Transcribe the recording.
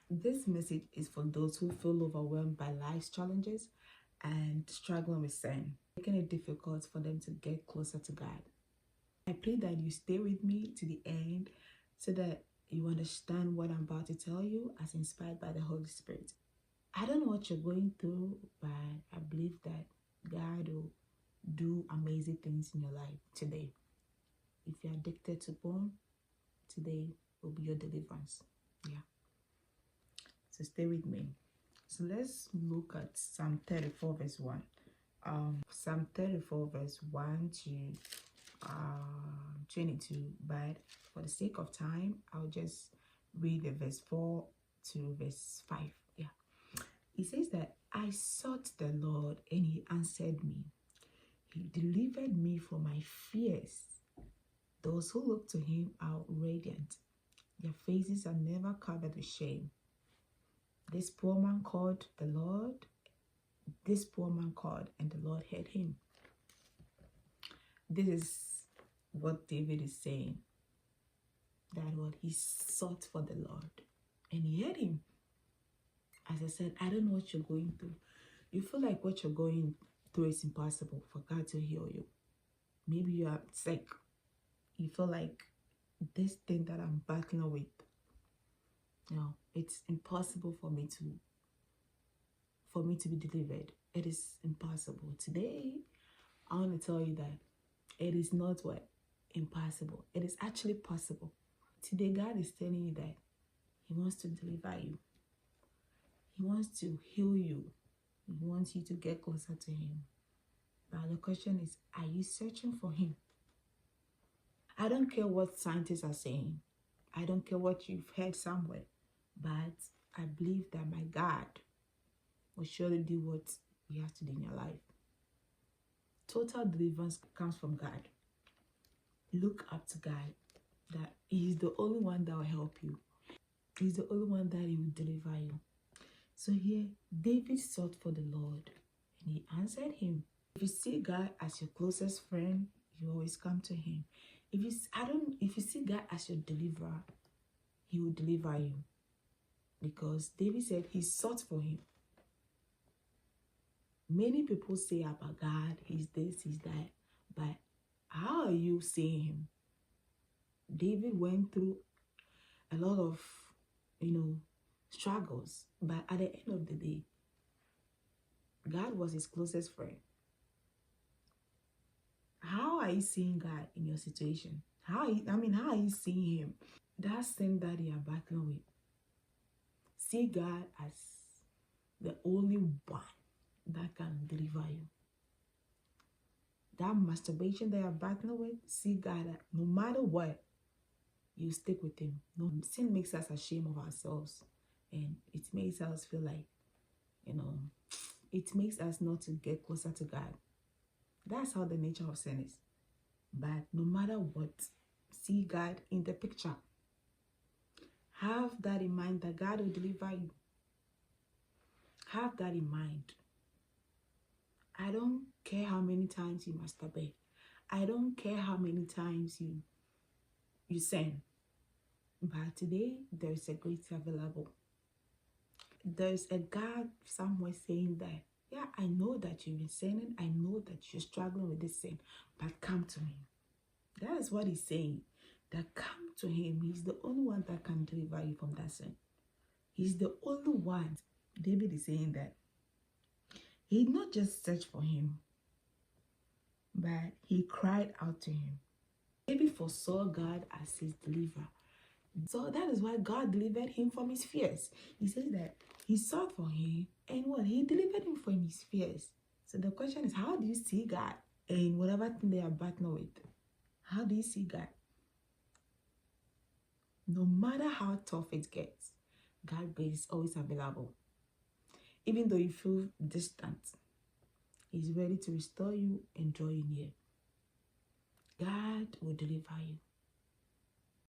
This message is for those who feel overwhelmed by life's challenges and struggling with sin, making it difficult for them to get closer to God. I pray that you stay with me to the end so that you understand what I'm about to tell you as inspired by the Holy Spirit. I don't know what you're going through, but I believe that God will do amazing things in your life today. If you're addicted to porn, today will be your deliverance. Yeah. So stay with me. So let's look at Psalm 34 verse 1. Psalm 34 verse 1 to 22. But for the sake of time, I'll just read the verse 4 to verse 5. Yeah. It says that I sought the Lord and he answered me. He delivered me from my fears. Those who look to him are radiant. Their faces are never covered with shame. This poor man called the Lord. This poor man called and the Lord heard him. This is what David is saying. That what he sought for the Lord and he heard him. As I said, I don't know what you're going through. You feel like what you're going through is impossible for God to heal you. Maybe you are sick. You feel like this thing that I'm battling with, it's impossible for me to be delivered. It is impossible. Today, I want to tell you that it is not impossible. It is actually possible. Today, God is telling you that he wants to deliver you. He wants to heal you. He wants you to get closer to him. But the question is, are you searching for him? I don't care what scientists are saying. I don't care what you've heard somewhere. But I believe that my God will surely do what he has to do in your life. Total deliverance comes from God. Look up to God. That he is the only one that will help you. He's the only one that he will deliver you. So here, David sought for the Lord and he answered him. If you see God as your closest friend, you always come to him. If you see God as your deliverer, he will deliver you. Because David said he sought for him. Many people say about God, he's this, he's that. But how are you seeing him? David went through a lot of, struggles. But at the end of the day, God was his closest friend. How are you seeing God in your situation? How are you seeing him? That sin that you are battling with. See God as the only one that can deliver you. That masturbation that you're battling with, see God that no matter what, you stick with him. No, sin makes us ashamed of ourselves. And it makes us feel like, it makes us not to get closer to God. That's how the nature of sin is. But no matter what, see God in the picture. Have that in mind that God will deliver you. Have that in mind. I don't care how many times you masturbate. I don't care how many times you sin. But today, there is a grace available. There's a God somewhere saying that, yeah, I know that you've been sinning. I know that you're struggling with this sin. But come to me. That is what he's saying. That come to him. He's the only one that can deliver you from that sin. He's the only one. David is saying that he did not just search for him, but he cried out to him. David foresaw God as his deliverer. So that is why God delivered him from his fears. He says that he sought for him and he delivered him from his fears. So the question is, how do you see God in whatever thing they are battling with? How do you see God? No matter how tough it gets, God's grace is always available. Even though you feel distant, he's ready to restore you and draw you near. God will deliver you.